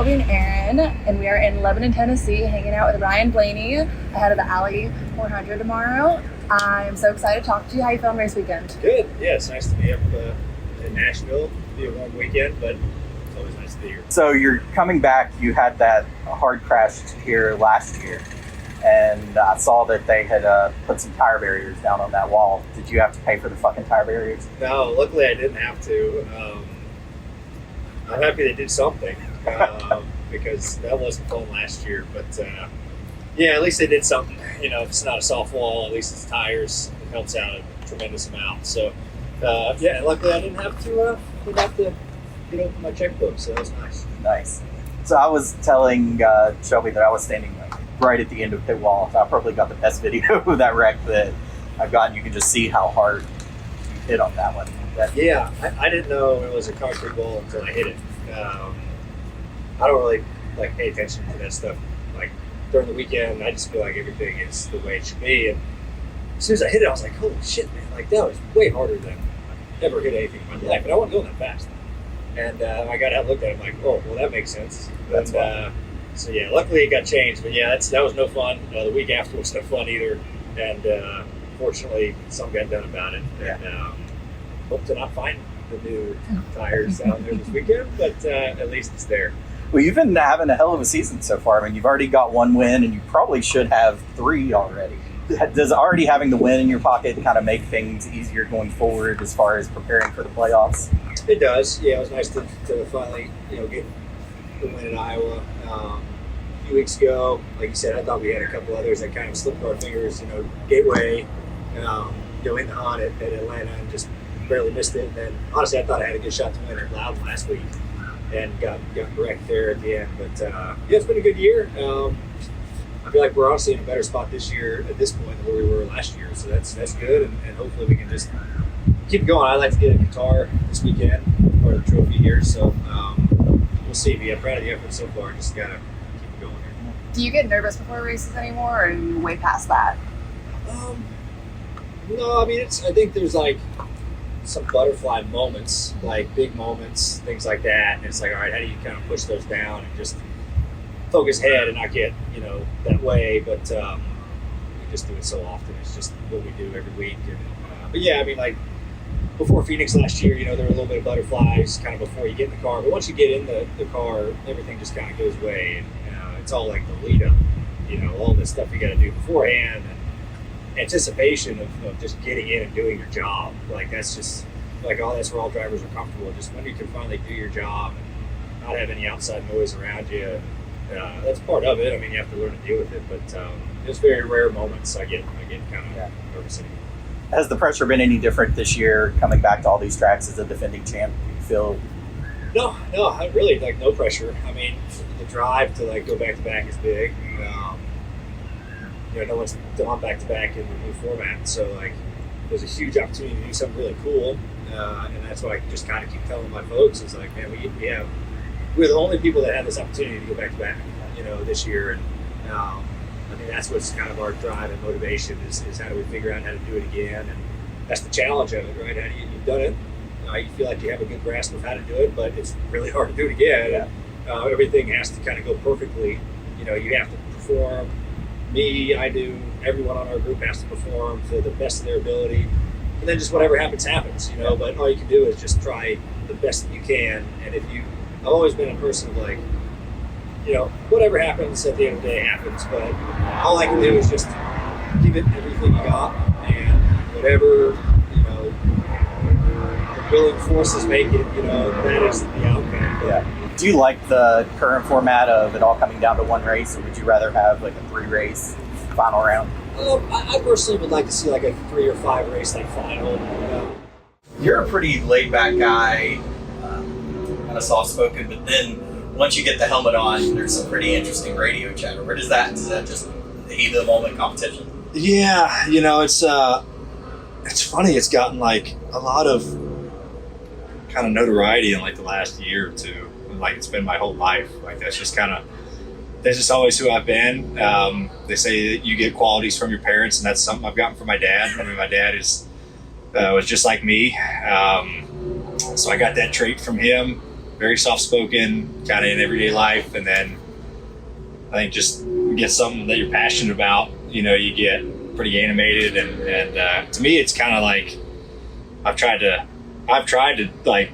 Shelby and Aaron, and we are in Lebanon, Tennessee, hanging out with Ryan Blaney ahead of the Alley 400 tomorrow. I'm so excited to talk to you. How you feeling race weekend? Good. Yeah, it's nice to be up in Nashville. It'll be a warm weekend, but it's always nice to be here. So you're coming back. You had that hard crash here last year, and I saw that they had put some tire barriers down on that wall. Did you have to pay for the fucking tire barriers? No, luckily I didn't have to. I'm happy they did something because that wasn't fun last year. But yeah, at least they did something. You know, if it's not a soft wall, at least it's tires. It helps out a tremendous amount. So yeah, luckily I didn't have to get open my checkbook, so that was nice. Nice. So I was telling Shelby that I was standing right at the end of pit wall. So I probably got the best video of that wreck that I've gotten. You can just see how hard you hit on that one. Yeah, I didn't know it was a concrete wall until I hit it. I don't really pay attention to that stuff. Like during the weekend, I just feel like everything is the way it should be. And as soon as I hit it, I was like, "Holy shit, man! Like that was way harder than I've ever hit anything in my life." But I wasn't going that fast. And I got out and looked at it, I'm like, "Oh, well, that makes sense." That's fine. So yeah, luckily it got changed. But yeah, that was no fun. The week after was no fun either. And fortunately, something got done about it. Yeah. And hope to not find the new tires out there this weekend, but at least it's there. Well, you've been having a hell of a season so far. I mean, you've already got one win, and you probably should have 3 already. Does already having the win in your pocket kind of make things easier going forward as far as preparing for the playoffs? It does. Yeah, it was nice to finally get the win in Iowa. A few weeks ago, like you said, I thought we had a couple others that kind of slipped through our fingers. Gateway, in the hunt at Atlanta, and just barely missed it. And then, honestly, I thought I had a good shot to win at Loudon last week and got wrecked there at the end. But, yeah, it's been a good year. I feel like we're honestly in a better spot this year at this point than where we were last year. So that's good, and hopefully we can just keep going. I'd like to get a guitar this weekend, part of the trophy here. So we'll see. But yeah, proud of the effort so far. Just got to keep it going here. Do you get nervous before races anymore, or are you way past that? No, I mean, I think there's some butterfly moments, like big moments, things like that. And it's like, all right, how do you kind of push those down and just focus ahead and not get, that way? But we just do it so often. It's just what we do every week. And, but yeah, I mean, before Phoenix last year, there were a little bit of butterflies kind of before you get in the car. But once you get in the car, everything just kind of goes away. And it's all like the lead up, all this stuff you got to do beforehand. And anticipation of just getting in and doing your job. That's just that's where all drivers are comfortable. Just when you can finally do your job and not have any outside noise around you. That's part of it. I mean, you have to learn to deal with it, but there's very rare moments I get kind of nervous anymore. Has the pressure been any different this year coming back to all these tracks as a defending champ? Do you feel? No, I really no pressure. I mean, the drive to go back to back is big. No one's done back to back in the new format, so there's a huge opportunity to do something really cool, and that's what I just kind of keep telling my folks is man, we're the only people that have this opportunity to go back to back, this year, and I think that's what's kind of our drive and motivation is how do we figure out how to do it again, and that's the challenge of it, right? How do you've done it, you feel like you have a good grasp of how to do it, but it's really hard to do it again. Yeah. Everything has to kind of go perfectly. You have to perform. Me, I do. Everyone on our group has to perform to the best of their ability, and then just whatever happens. But all you can do is just try the best that you can. And I've always been a person of whatever happens at the end of the day happens. But all I can do is just give it everything you got, and whatever the willing forces make it. That is the outcome. Yeah. Do you like the current format of it all coming down to one race, or would you rather have a 3-race final round? I personally would like to see a 3 or 5 race final. You're a pretty laid-back guy, kind of soft-spoken, but then once you get the helmet on, there's some pretty interesting radio chatter. Where does that just heat of the moment competition? Yeah, it's funny. It's gotten a lot of kind of notoriety in the last year or two. It's been my whole life. That's just always who I've been. They say that you get qualities from your parents, and that's something I've gotten from my dad. I mean, my dad was just like me. So I got that trait from him. very soft-spoken, kind of in everyday life, and then I think just get something that you're passionate about, you know, you get pretty animated, and to me, it's kind of like I've tried to like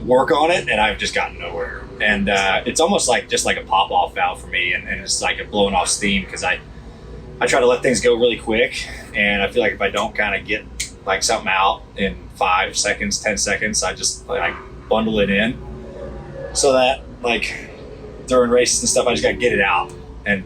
work on it, and I've just gotten nowhere. And it's almost like just like a pop-off valve for me, and it's like a blowing off steam, because I try to let things go really quick, and I feel like if I don't kind of get like something out in 5 seconds, 10 seconds, I just like bundle it in, so that like during races and stuff, I just got to get it out and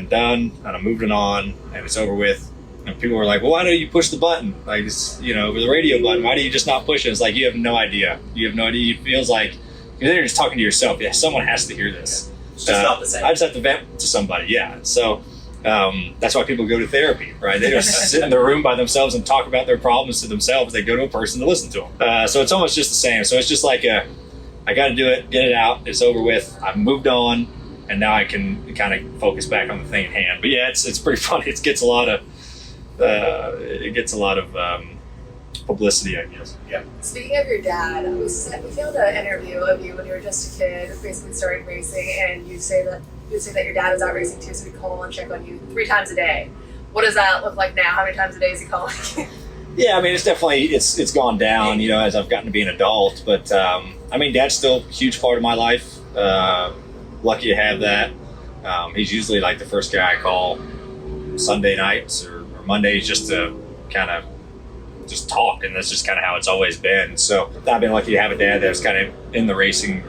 done, and I'm moving on, and it's over with. And people were like, well, why don't you push the button? Like, it's, you know, with the radio button, why do you just not push it? It's like, you have no idea. It feels like you're just talking to yourself. Yeah, someone has to hear this. It's just not the same. I just have to vent to somebody, yeah. So that's why people go to therapy, right? They just sit in their room by themselves and talk about their problems to themselves. They go to a person to listen to them. So it's almost just the same. So it's just like I got to do it, get it out, it's over with. I've moved on, and now I can kind of focus back on the thing at hand. But yeah, it's pretty funny. It gets a lot of publicity, I guess. Yeah. Speaking of your dad, we filmed an interview of you when you were just a kid, basically starting racing, and you say that your dad was out racing too, so he'd call and check on you 3 times a day. What does that look like now? How many times a day is he calling you? Yeah, I mean, it's definitely it's gone down, you know, as I've gotten to be an adult. But I mean, Dad's still a huge part of my life. Lucky to have that. He's usually like the first guy I call Sunday nights or Mondays, just to kind of just talk, and that's just kind of how it's always been. So I've been lucky to have a dad that's kind of in the racing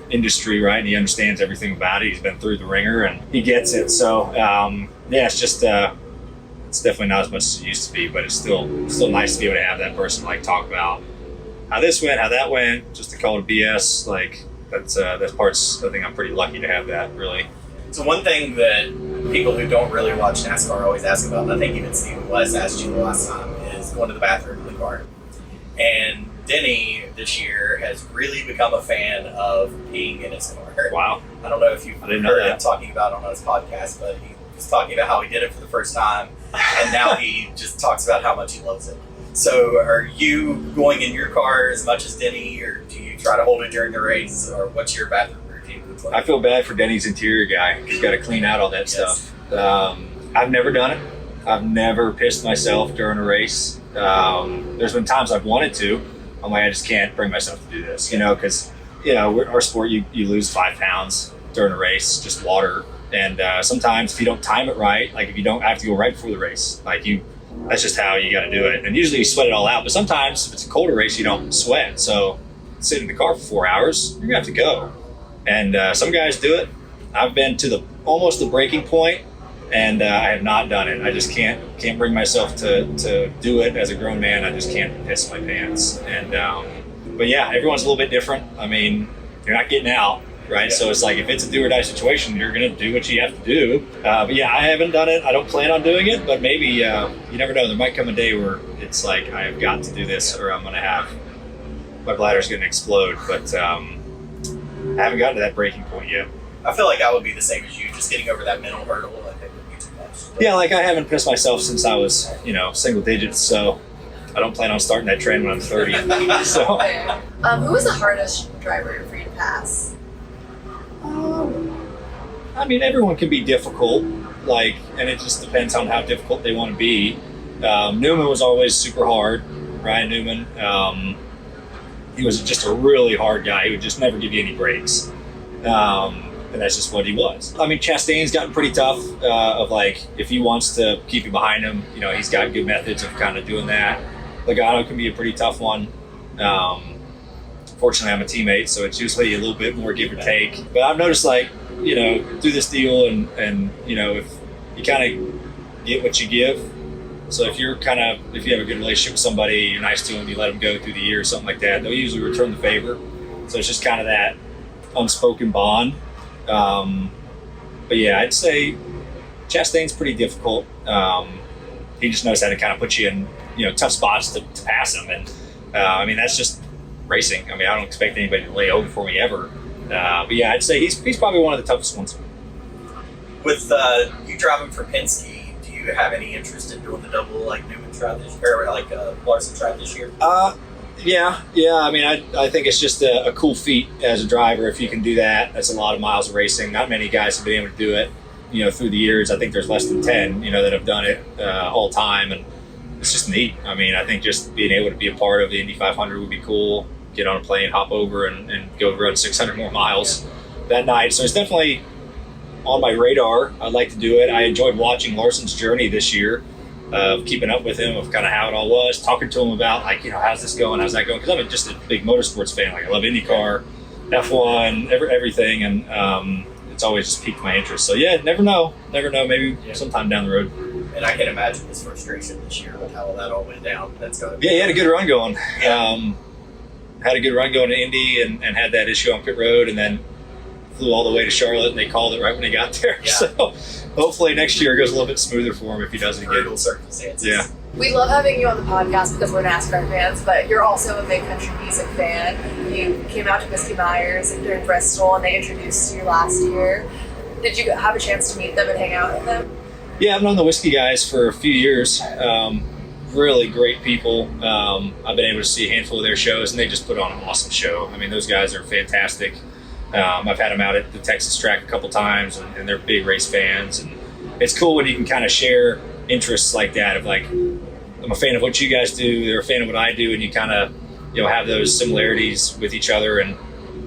industry, right? And he understands everything about it. He's been through the ringer, and he gets it. So yeah, it's just it's definitely not as much as it used to be, but it's still nice to be able to have that person like talk about how this went, how that went, just to call it BS. Like that's parts. I think I'm pretty lucky to have that, really. So one thing that people who don't really watch NASCAR always ask about, and I think even Stephen West asked you the last time, is going to the bathroom in the car. And Denny this year has really become a fan of peeing in his car. Wow. I don't know if you've heard him talking about it on his podcast, but he was talking about how he did it for the first time, and now he just talks about how much he loves it. So are you going in your car as much as Denny, or do you try to hold it during the race, or what's your bathroom routine? I feel bad for Denny's interior guy. He's got to clean out all that stuff. I've never done it. I've never pissed myself during a race. There's been times I've wanted to. I'm like, I just can't bring myself to do this, you know, because, you know, our sport, you lose 5 pounds during a race, just water. And sometimes if you don't time it right, like if you don't, I have to go right before the race. Like that's just how you got to do it. And usually you sweat it all out. But sometimes if it's a colder race, you don't sweat. So sit in the car for 4 hours, you're going to have to go. And some guys do it. I've been to almost the breaking point, and I have not done it. I just can't bring myself to do it as a grown man. I just can't piss my pants. And but yeah, everyone's a little bit different. I mean, you're not getting out, right? So it's like if it's a do or die situation, you're gonna do what you have to do. But yeah, I haven't done it. I don't plan on doing it. But maybe you never know. There might come a day where it's like I have got to do this, or I'm gonna have my bladder's gonna explode. But I haven't gotten to that breaking point yet. I feel like I would be the same as you, just getting over that mental hurdle. I think would be too much. Yeah, like I haven't pissed myself since I was, single digits, so I don't plan on starting that trend when I'm 30. So, who was the hardest driver for you to pass? I mean, everyone can be difficult, and it just depends on how difficult they want to be. Newman was always super hard. Ryan Newman, he was just a really hard guy. He would just never give you any breaks. And that's just what he was. I mean, Chastain's gotten pretty tough if he wants to keep you behind him, he's got good methods of kind of doing that. Logano can be a pretty tough one. Fortunately, I'm a teammate, so it's usually a little bit more give or take. But I've noticed, through this deal and if you kind of get what you give. So if you have a good relationship with somebody, you're nice to them, you let them go through the year or something like that, they'll usually return the favor. So it's just kind of that unspoken bond. But yeah, I'd say Chastain's pretty difficult. He just knows how to kind of put you in, tough spots to pass him. And, that's just racing. I don't expect anybody to lay over for me ever. But yeah, I'd say he's probably one of the toughest ones. With you driving for Penske, do you have any interest in doing the double Newman tried this year, or Larson tried this year? Yeah. I mean, I think it's just a cool feat as a driver if you can do that. That's a lot of miles of racing. Not many guys have been able to do it, through the years. I think there's less than 10, that have done it all time, and it's just neat. I mean, I think just being able to be a part of the Indy 500 would be cool. Get on a plane, hop over, and go run 600 more miles that night. So it's definitely on my radar. I'd like to do it. I enjoyed watching Larson's journey this year, of keeping up with him, of kind of how it all was, talking to him about how's this going, how's that going, because I'm just a big motorsports fan. I love IndyCar, F1, everything, and it's always just piqued my interest. So yeah, never know, maybe sometime down the road. And I can imagine his frustration this year with how that all went down. That's going to be he had a good run going. Had a good run going to Indy, and had that issue on pit road, and then flew all the way to Charlotte, and they called it right when he got there. Yeah. So hopefully next year it goes a little bit smoother for him if he does it again. brutal circumstances. Yeah. We love having you on the podcast because we're NASCAR fans, but you're also a big country music fan. You came out to Whiskey Myers during Bristol, and they introduced you last year. Did you have a chance to meet them and hang out with them? Yeah, I've known the Whiskey guys for a few years. Really great people. I've been able to see a handful of their shows, and they just put on an awesome show. I mean, those guys are fantastic. I've had them out at the Texas track a couple times, and they're big race fans. And it's cool when you can kind of share interests like that, of I'm a fan of what you guys do, they're a fan of what I do, and you kind of have those similarities with each other. And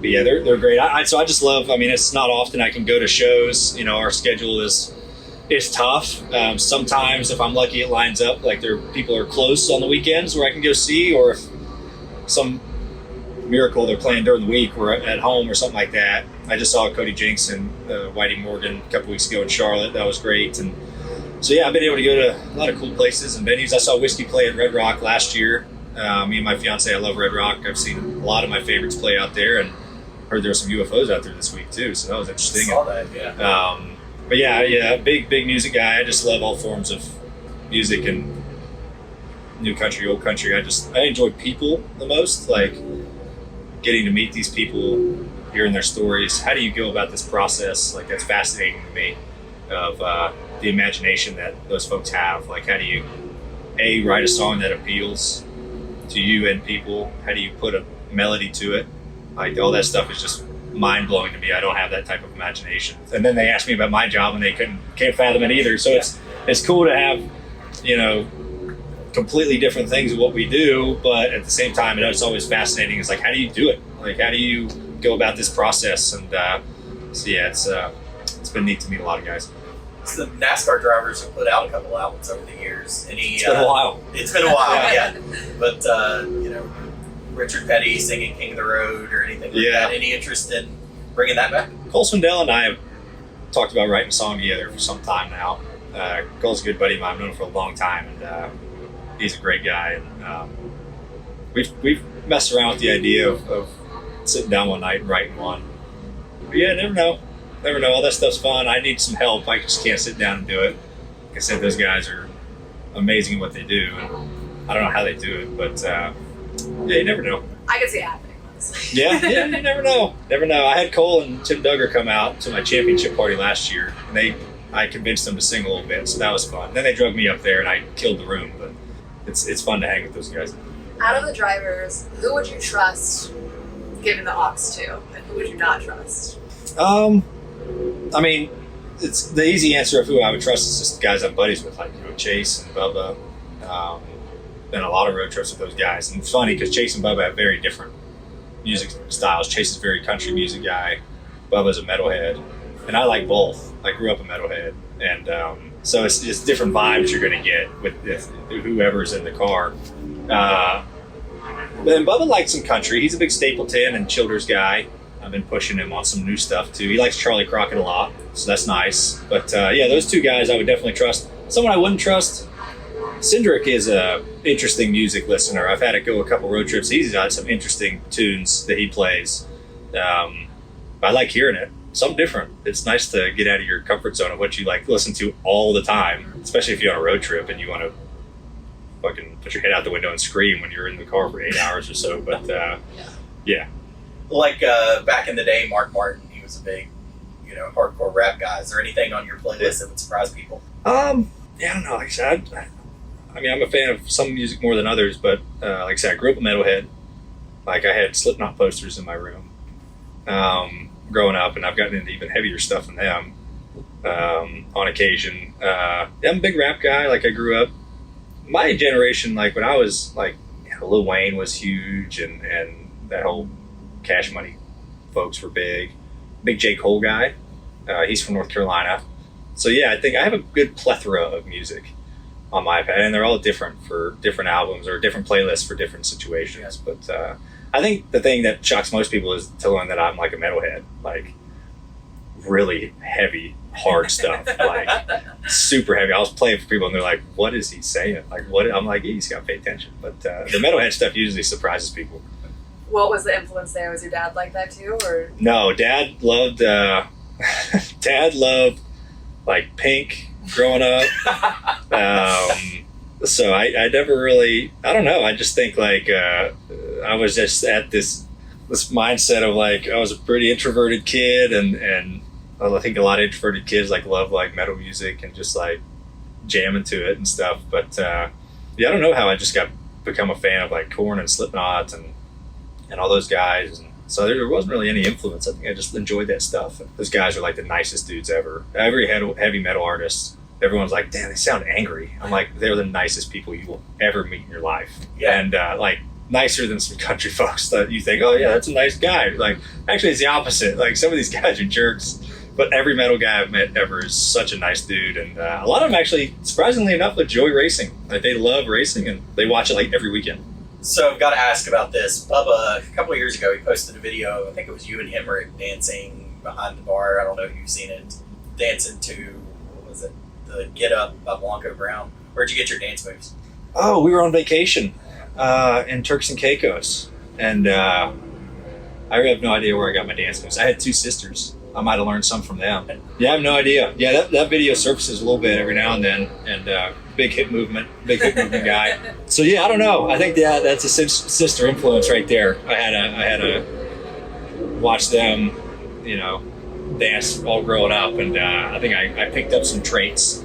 but yeah, they're great. So I just love. I mean, it's not often I can go to shows. Our schedule is tough. Sometimes if I'm lucky, it lines up. People are close on the weekends where I can go see, or if some miracle they're playing during the week or at home or something like that. I just saw Cody Jinks and Whitey Morgan a couple weeks ago in Charlotte. That was great. And so yeah, I've been able to go to a lot of cool places and venues. I saw Whiskey play at Red Rock last year. Me and my fiance, I love Red Rock. I've seen a lot of my favorites play out there, and heard there were some UFOs out there this week too. So that was interesting. I saw that, yeah. But yeah, big music guy. I just love all forms of music, and new country, old country. I enjoy people the most, getting to meet these people, hearing their stories. How do you go about this process? That's fascinating to me, of the imagination that those folks have. How do you write a song that appeals to you and people? How do you put a melody to it? All that stuff is just mind-blowing to me. I don't have that type of imagination. And then they asked me about my job, and they can't fathom it either. So it's cool to have completely different things of what we do, but at the same time it's always fascinating. It's how do you do it? How do you go about this process? And so yeah, it's been neat to meet a lot of guys. So the NASCAR drivers have put out a couple albums over the years. It's been a while. It's been a while, yeah. But Richard Petty singing King of the Road or anything like that. Any interest in bringing that back? Cole Swindell and I have talked about writing a song together for some time now. Cole's a good buddy of mine. I've known him for a long time, and he's a great guy. And we've messed around with the idea of sitting down one night and writing one. But yeah, never know. All that stuff's fun. I need some help. I just can't sit down and do it. Like I said, those guys are amazing at what they do, and I don't know how they do it, but yeah, you never know. I can see it happening, honestly. Yeah, you never know. I had Cole and Tim Duggar come out to my championship party last year, and I convinced them to sing a little bit, so that was fun. Then they drug me up there, and I killed the room, but it's fun to hang with those guys. Out of the drivers, who would you trust giving the aux to, and who would you not trust? I mean, it's the easy answer of who I would trust is just the guys I'm buddies with, Chase and Bubba. Been a lot of road trips with those guys, and it's funny because Chase and Bubba have very different music styles. Chase is a very country music guy. Bubba's a metalhead, and I like both. I grew up a metalhead, and so it's just different vibes you're going to get with whoever's in the car. But then Bubba likes some country. He's a big Stapleton and Childers guy. I've been pushing him on some new stuff too. He likes Charlie Crockett a lot, so that's nice. But yeah, those two guys I would definitely trust. Someone I wouldn't trust, Cindric is a interesting music listener. I've had to go a couple road trips. He's got some interesting tunes that he plays. I like hearing it. Something different. It's nice to get out of your comfort zone of what you listen to all the time, especially if you're on a road trip and you want to fucking put your head out the window and scream when you're in the car for 8 hours or so. But yeah. Back in the day, Mark Martin, he was a big, hardcore rap guy. Is there anything on your playlist that would surprise people? Yeah, I don't know. Like I said, I'm a fan of some music more than others, but like I said, I grew up a metalhead. Like I had Slipknot posters in my room growing up, and I've gotten into even heavier stuff than them on occasion. Yeah, I'm a big rap guy. Like I grew up, my generation, like when I was like, Lil Wayne was huge, and that whole Cash Money folks were big. Big J. Cole guy. He's from North Carolina. So yeah, I think I have a good plethora of music on my iPad, and they're all different for different albums or different playlists for different situations. But I think the thing that shocks most people is to learn that I'm like a metalhead, like really heavy, hard stuff, like super heavy. I was playing for people and they're like, "What is he saying?" Like, what? I'm like, "You just gotta pay attention." But the metalhead stuff usually surprises people. What was the influence there? Was your dad like that too, or no? Dad loved Dad loved like Pink growing up. So I never really, I don't know. I just think like I was just at this mindset of like I was a pretty introverted kid, and I think a lot of introverted kids like love like metal music and just like jamming to it and stuff. But yeah, I don't know how I just become a fan of like Korn and Slipknot and all those guys. And so there wasn't really any influence. I think I just enjoyed that stuff. And those guys are like the nicest dudes ever. Every heavy metal artist, everyone's like, "Damn, they sound angry." I'm like, they're the nicest people you will ever meet in your life. Yeah. And like nicer than some country folks that you think, "Oh yeah, that's a nice guy." Like actually it's the opposite. Like some of these guys are jerks. But every metal guy I've met ever is such a nice dude. And a lot of them actually, surprisingly enough, enjoy racing. Like they love racing and they watch it like every weekend. So I've got to ask about this. Bubba, a couple of years ago, he posted a video. I think it was you and Hemrick dancing behind the bar. I don't know if you've seen it. Dancing to, what was it? The Get Up by Blanco Brown. Where'd you get your dance moves? Oh, we were on vacation in Turks and Caicos. And I have no idea where I got my dance moves. I had two sisters. I might have learned some from them. Yeah, I have no idea. Yeah, that video surfaces a little bit every now and then. And big hip movement guy. So yeah, I don't know. I think that's a sister influence right there. I had to watch them, dance all growing up, and I think I picked up some traits.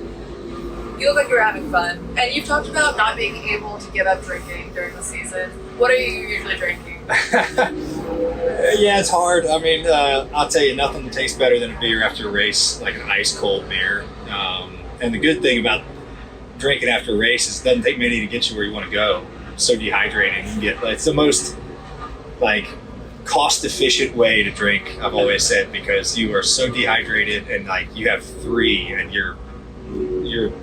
You look like you're having fun, and you've talked about not being able to give up drinking during the season. What are you usually drinking? Yeah, it's hard. I mean, I'll tell you, nothing tastes better than a beer after a race, like an ice cold beer. And the good thing about drinking after a race is it doesn't take many to get you where you want to go. It's so dehydrating. It's the most like cost efficient way to drink, I've always said, because you are so dehydrated and like you have 3 and you're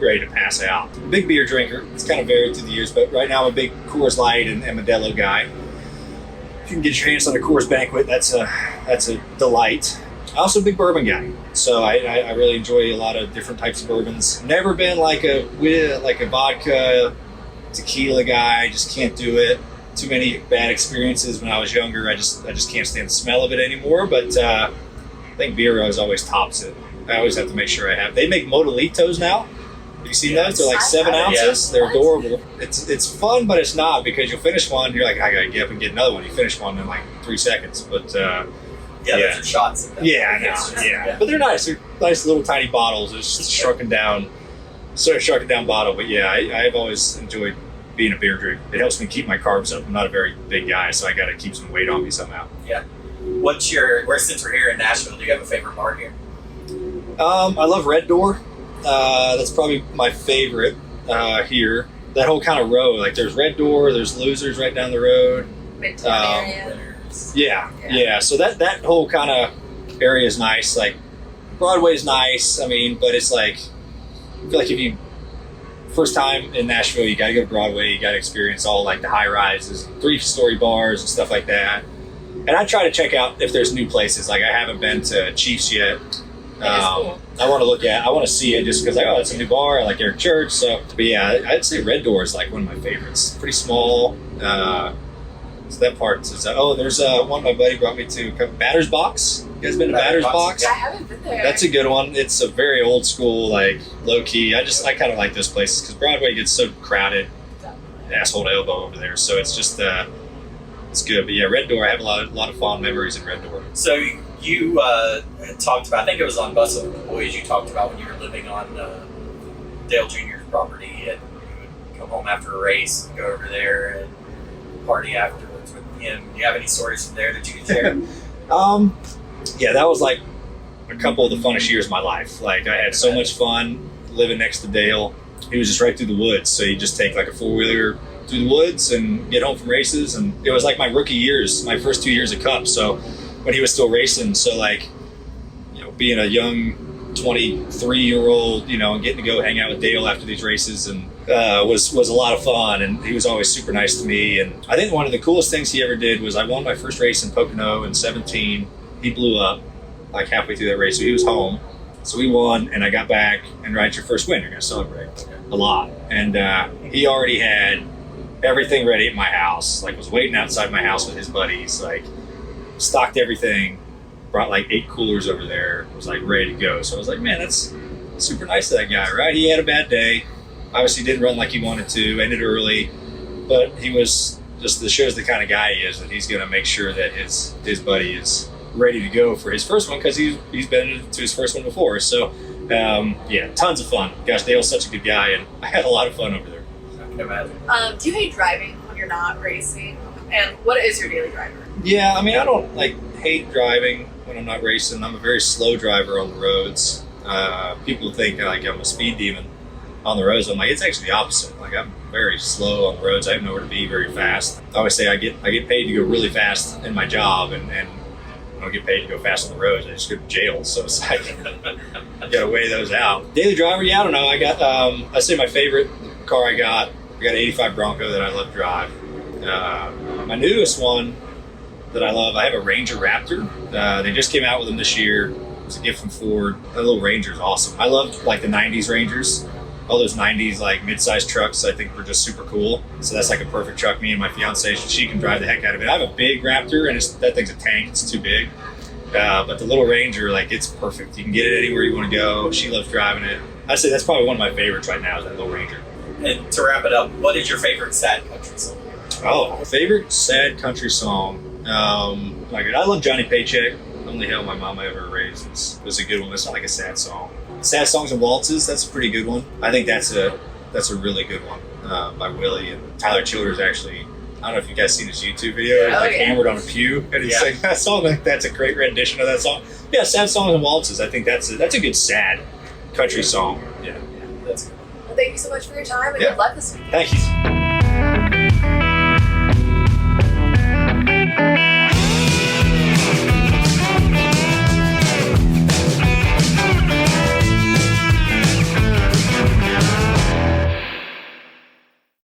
ready to pass out. Big beer drinker. It's kind of varied through the years, but right now I'm a big Coors Light and Modelo guy. If you can get your hands on a Coors Banquet, that's a delight. I'm also a big bourbon guy, so I really enjoy a lot of different types of bourbons. Never been like a vodka, tequila guy. Just can't do it. Too many bad experiences when I was younger. I just can't stand the smell of it anymore. But I think beer always tops it. I always have to make sure I have. They make Modelitos now. Have you seen those? They're like 7 ounces. Yeah. They're adorable. It's fun, but it's not, because you'll finish one, you're like, I gotta get up and get another one. You finish one in like 3 seconds. But those are shots. Yeah, I know. Yeah, but they're nice. They're nice little tiny bottles. It's just shrunken down bottle. But yeah, I've always enjoyed being a beer drinker. It helps me keep my carbs up. I'm not a very big guy, so I got to keep some weight on me somehow. Yeah. Since we're here in Nashville, do you have a favorite bar here? I love Red Door. That's probably my favorite here. That whole kind of row, like there's Red Door, there's Losers right down the road. Midtown area. Yeah. So that whole kind of area is nice. Like Broadway's nice. I mean, but it's like, I feel like if you first time in Nashville, you got to go to Broadway. You got to experience all like the high rises, 3-story bars and stuff like that. And I try to check out if there's new places. Like I haven't been to Chiefs yet. Cool. I want to see it just because it's a new bar. I like Eric Church. So, but yeah, I'd say Red Door is like one of my favorites. Pretty small. So that part is, there's one my buddy brought me to, Batter's Box. You guys been to Batter's Box? I haven't been there. That's a good one. It's a very old school, like low key. I kind of like those places because Broadway gets so crowded, asshole to elbow over there. So it's just it's good. But yeah, Red Door. I have a lot of fond memories in Red Door. So you had talked about, I think it was on Bustle with the Boys, you talked about when you were living on Dale Jr.'s property, and you would come home after a race and go over there and party afterwards. woods with him. Do you have any stories from there that you can share? Yeah, that was like a couple of the funnest years of my life. Like I had so much fun living next to Dale. He was just right through the woods, so you just take like a 4-wheeler through the woods and get home from races. And it was like my rookie years, my first 2 years of Cup. So when he was still racing, so like, you know, being a young 23-year-old, you know, and getting to go hang out with Dale after these races and was a lot of fun. And he was always super nice to me. And I think one of the coolest things he ever did was I won my first race in Pocono in 17. He blew up like halfway through that race, so he was home. So we won, and I got back, and right, your first win, you're gonna celebrate a lot. And he already had everything ready at my house, like was waiting outside my house with his buddies, like stocked everything, brought like 8 coolers over there, was like ready to go. So I was like, man, that's super nice of that guy, right? He had a bad day, obviously didn't run like he wanted to, ended early, but he was just, this shows the kind of guy he is, that he's gonna make sure that his buddy is ready to go for his first one, because he's been to his first one before. So yeah, tons of fun. Gosh, Dale's such a good guy, and I had a lot of fun over there. I can imagine. Do you hate driving when you're not racing? And what is your daily driver? Yeah, I mean, I don't like hate driving when I'm not racing. I'm a very slow driver on the roads. People think like I'm a speed demon on the roads. I'm like, it's actually the opposite. Like I'm very slow on the roads. I have nowhere to be very fast. I always say I get paid to go really fast in my job, and I don't get paid to go fast on the roads. I just go to jail. So it's like, you gotta weigh those out. Daily driver, yeah, I don't know. I got, I say my favorite car I got an 85 Bronco that I love to drive. My newest one that I love, I have a Ranger Raptor. They just came out with them this year. It was a gift from Ford. That little Ranger's awesome. I love like the 90s Rangers. All those 90s like mid-sized trucks I think were just super cool. So that's like a perfect truck. Me and my fiance, she can drive the heck out of it. I have a big Raptor, and that thing's a tank. It's too big. But the little Ranger, like, it's perfect. You can get it anywhere you want to go. She loves driving it. I'd say that's probably one of my favorites right now is that little Ranger. And to wrap it up, what is your favorite sad country song? Oh, favorite sad country song. Like I love Johnny Paycheck. Only Hell My Mama Ever Raised was a good one. It's not like a sad song. Sad Songs and Waltzes, that's a pretty good one. I think that's a really good one by Willie. And Tyler Childers actually, I don't know if you guys seen his YouTube video. He's like hammered on a pew and he's singing that song. Like, that's a great rendition of that song. Yeah, Sad Songs and Waltzes. I think that's a good sad country song. Yeah, That's good. Well, thank you so much for your time, and good luck this weekend. Thank you.